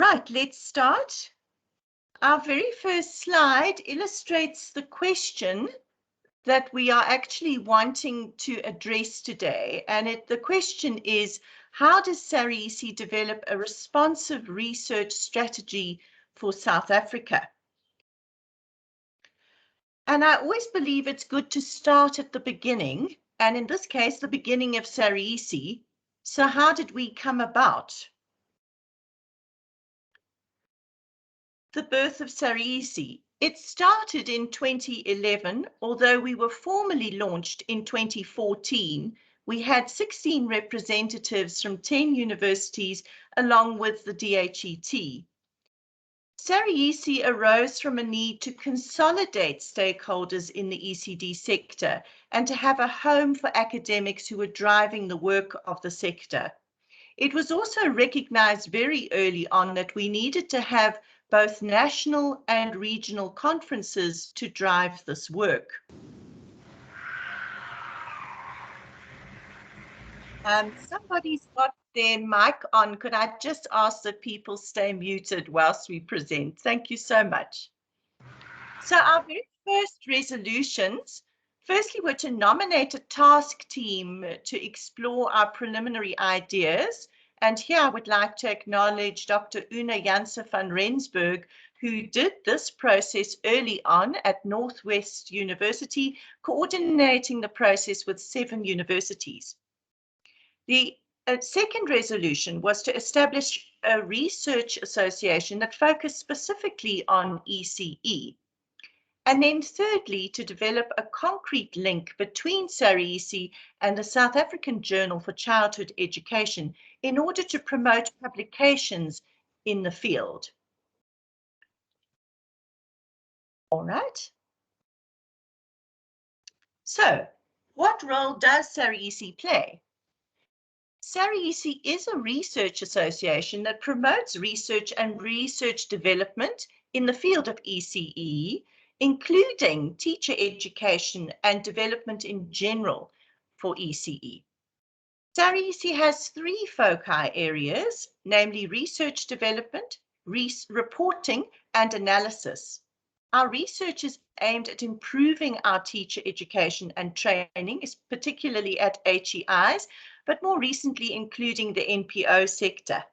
Right, let's start. Our very first slide illustrates the question that we are actually wanting to address today. And the question is, how does Saraece develop a responsive research strategy for South Africa? And I always believe it's good to start at the beginning, and in this case, the beginning of Saraece. So how did we come about? The birth of Saraece. It started in 2011, although we were formally launched in 2014. We had 16 representatives from 10 universities along with the DHET. Saraece arose from a need to consolidate stakeholders in the ECD sector and to have a home for academics who were driving the work of the sector. It was also recognized very early on that we needed to have both national and regional conferences to drive this work. Somebody's got their mic on. Could I just ask that people stay muted whilst we present? Thank you so much. So our very first resolutions, firstly, were to nominate a task team to explore our preliminary ideas. And here I would like to acknowledge Dr. Una Janse van Rensburg, who did this process early on at Northwest University, coordinating the process with 7 universities. The second resolution was to establish a research association that focused specifically on ECE. And then thirdly, to develop a concrete link between Saraece and the South African Journal for Childhood Education in order to promote publications in the field. All right. So, what role does Saraece play? Saraece is a research association that promotes research and research development in the field of ECE, including teacher education and development in general for ECE. Saraece has 3 foci areas, namely research development, reporting, and analysis. Our research is aimed at improving our teacher education and training, particularly at HEIs, but more recently including the NPO sector.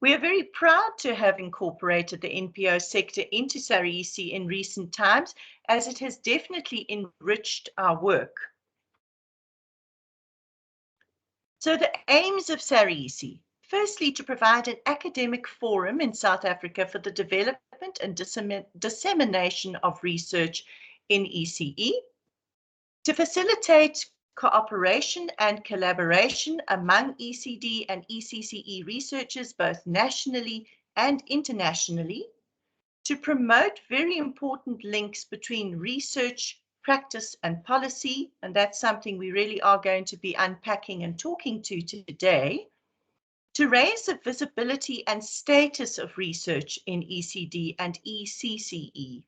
We are very proud to have incorporated the NPO sector into Saraece in recent times, as it has definitely enriched our work. So the aims of Saraece, firstly, to provide an academic forum in South Africa for the development and dissemination of research in ECE, to facilitate cooperation and collaboration among ECD and ECCE researchers, both nationally and internationally, to promote very important links between research, practice, and policy, and that's something we really are going to be unpacking and talking to today, to raise the visibility and status of research in ECD and ECCE,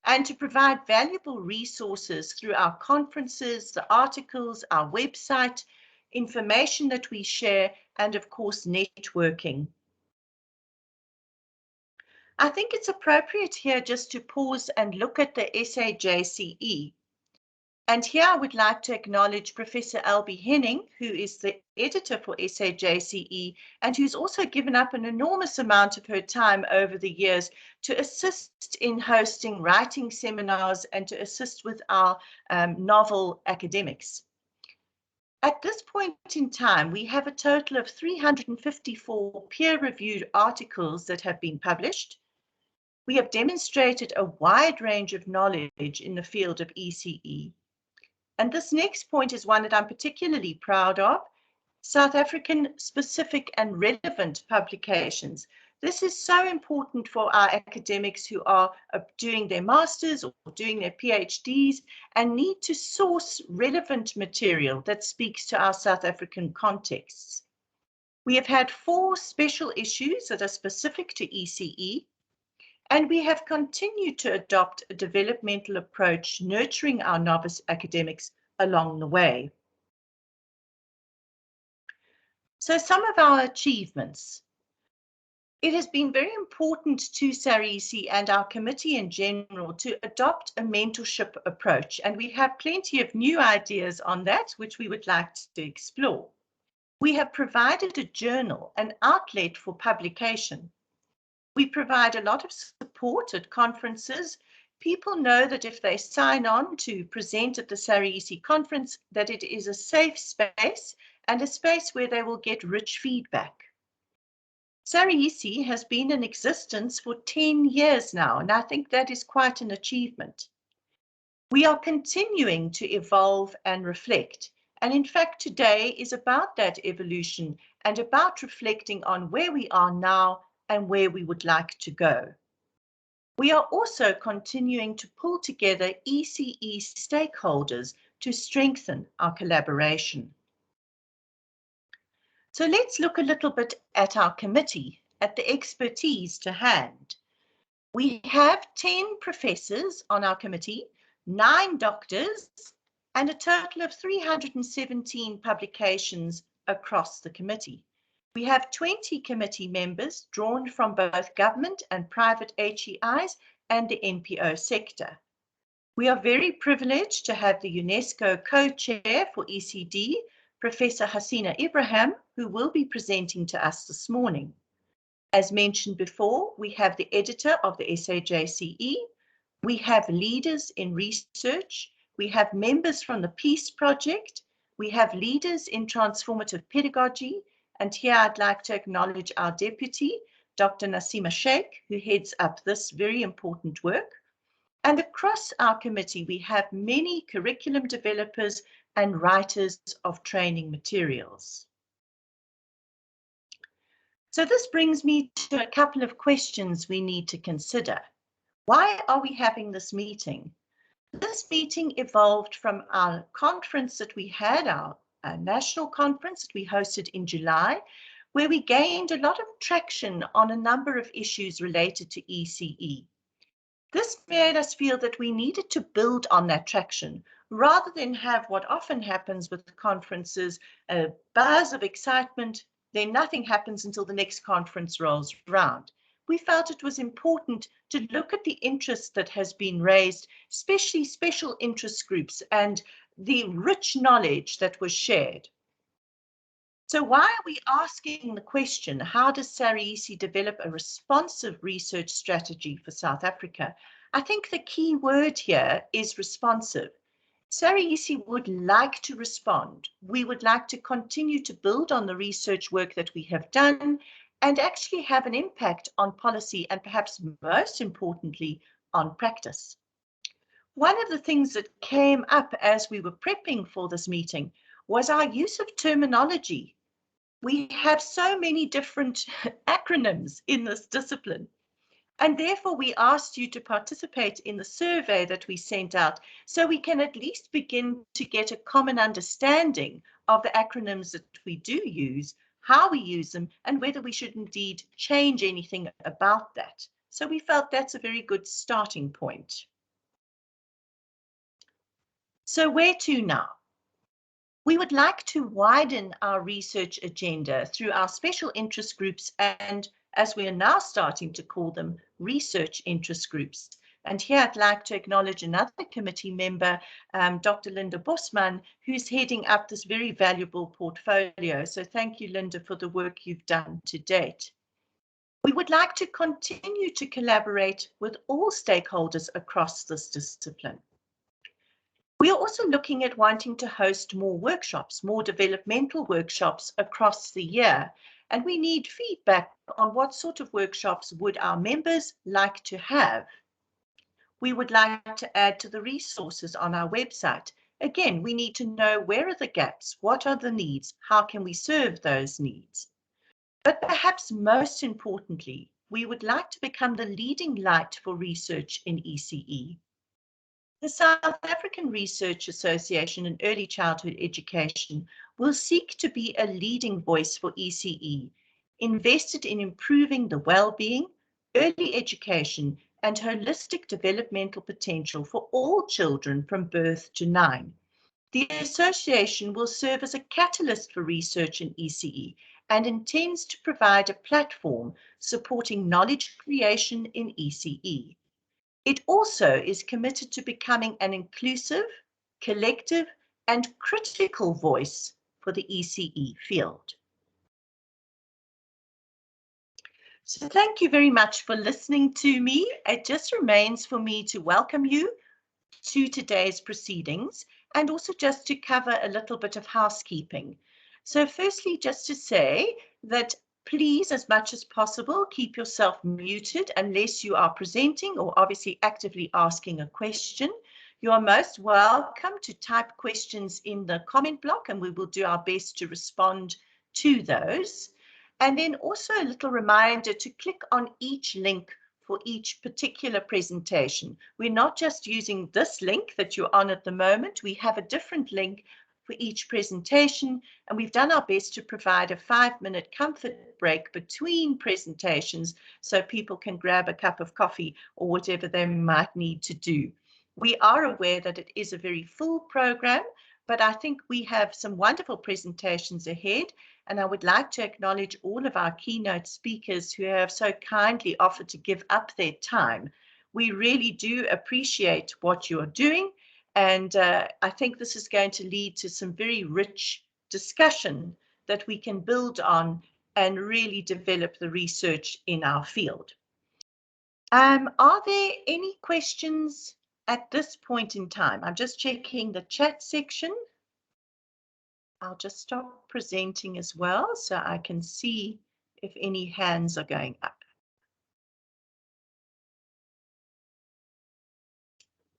and to provide valuable resources through our conferences, the articles, our website, information that we share, and of course, networking. I think it's appropriate here just to pause and look at the SAJCE. And here I would like to acknowledge Professor Albie Henning, who is the editor for SAJCE, and who's also given up an enormous amount of her time over the years to assist in hosting writing seminars and to assist with our novel academics. At this point in time, we have a total of 354 peer-reviewed articles that have been published. We have demonstrated a wide range of knowledge in the field of ECE. And this next point is one that I'm particularly proud of: South African specific and relevant publications. This is so important for our academics who are doing their masters or doing their PhDs and need to source relevant material that speaks to our South African contexts. We have had 4 special issues that are specific to ECE, and we have continued to adopt a developmental approach, nurturing our novice academics along the way. So some of our achievements. It has been very important to Saraece and our committee in general to adopt a mentorship approach, and we have plenty of new ideas on that, which we would like to explore. We have provided a journal, an outlet for publication. We provide a lot of support at conferences. People know that if they sign on to present at the Saraece conference, that it is a safe space and a space where they will get rich feedback. Saraece has been in existence for 10 years now, and I think that is quite an achievement. We are continuing to evolve and reflect, and in fact today is about that evolution and about reflecting on where we are now and where we would like to go. We are also continuing to pull together ECE stakeholders to strengthen our collaboration. So let's look a little bit at our committee, at the expertise to hand. We have 10 professors on our committee, 9 doctors, and a total of 317 publications across the committee. We have 20 committee members drawn from both government and private HEIs and the NPO sector. We are very privileged to have the UNESCO co-chair for ECD, Professor Hasina Ibrahim, who will be presenting to us this morning. As mentioned before, we have the editor of the SAJCE, we have leaders in research, we have members from the Peace Project, we have leaders in transformative pedagogy, and here I'd like to acknowledge our deputy, Dr. Nasima Sheikh, who heads up this very important work. And across our committee, we have many curriculum developers and writers of training materials. So this brings me to a couple of questions we need to consider. Why are we having this meeting? This meeting evolved from our conference that we had, our national conference that we hosted in July, where we gained a lot of traction on a number of issues related to ECE. This made us feel that we needed to build on that traction rather than have what often happens with conferences, a buzz of excitement, then nothing happens until the next conference rolls around. We felt it was important to look at the interest that has been raised, especially special interest groups and the rich knowledge that was shared. So why are we asking the question, how does Saraece develop a responsive research strategy for South Africa? I think the key word here is responsive. Saraece would like to respond. We would like to continue to build on the research work that we have done and actually have an impact on policy and perhaps most importantly on practice. One of the things that came up as we were prepping for this meeting was our use of terminology. We have so many different acronyms in this discipline, and therefore we asked you to participate in the survey that we sent out so we can at least begin to get a common understanding of the acronyms that we do use, how we use them, and whether we should indeed change anything about that. So we felt that's a very good starting point. So where to now? We would like to widen our research agenda through our special interest groups and, as we are now starting to call them, research interest groups. And here I'd like to acknowledge another committee member, Dr. Linda Bosman, who's heading up this very valuable portfolio. So thank you, Linda, for the work you've done to date. We would like to continue to collaborate with all stakeholders across this discipline. We are also looking at wanting to host more workshops, more developmental workshops across the year, and we need feedback on what sort of workshops would our members like to have. We would like to add to the resources on our website. Again, we need to know where are the gaps, what are the needs, how can we serve those needs. But perhaps most importantly, we would like to become the leading light for research in ECE. The South African Research Association in Early Childhood Education will seek to be a leading voice for ECE, invested in improving the well-being, early education, and holistic developmental potential for all children from birth to 9. The association will serve as a catalyst for research in ECE and intends to provide a platform supporting knowledge creation in ECE. It also is committed to becoming an inclusive, collective, and critical voice for the ECE field. So thank you very much for listening to me. It just remains for me to welcome you to today's proceedings and also just to cover a little bit of housekeeping. So firstly, just to say that please, as much as possible, keep yourself muted unless you are presenting or obviously actively asking a question. You are most welcome to type questions in the comment block and we will do our best to respond to those. And then also a little reminder to click on each link for each particular presentation. We're not just using this link that you're on at the moment. We have a different link for each presentation, and we've done our best to provide a 5-minute comfort break between presentations so people can grab a cup of coffee or whatever they might need to do. We are aware that it is a very full program, but I think we have some wonderful presentations ahead, and I would like to acknowledge all of our keynote speakers who have so kindly offered to give up their time. We really do appreciate what you're doing, and I think this is going to lead to some very rich discussion that we can build on and really develop the research in our field. Are there any questions at this point in time? I'm just checking the chat section. I'll just stop presenting as well so I can see if any hands are going up.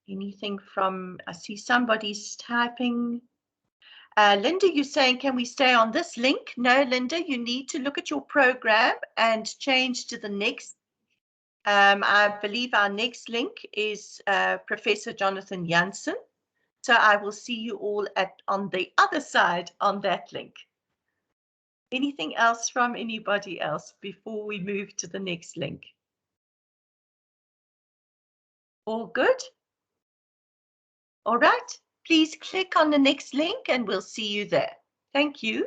Anything from, I see somebody's typing. Linda, you're saying, can we stay on this link? No, Linda, you need to look at your program and change to the next. I believe our next link is Professor Jonathan Jansen. So I will see you all on the other side on that link. Anything else from anybody else before we move to the next link? All good? All right, please click on the next link and we'll see you there. Thank you.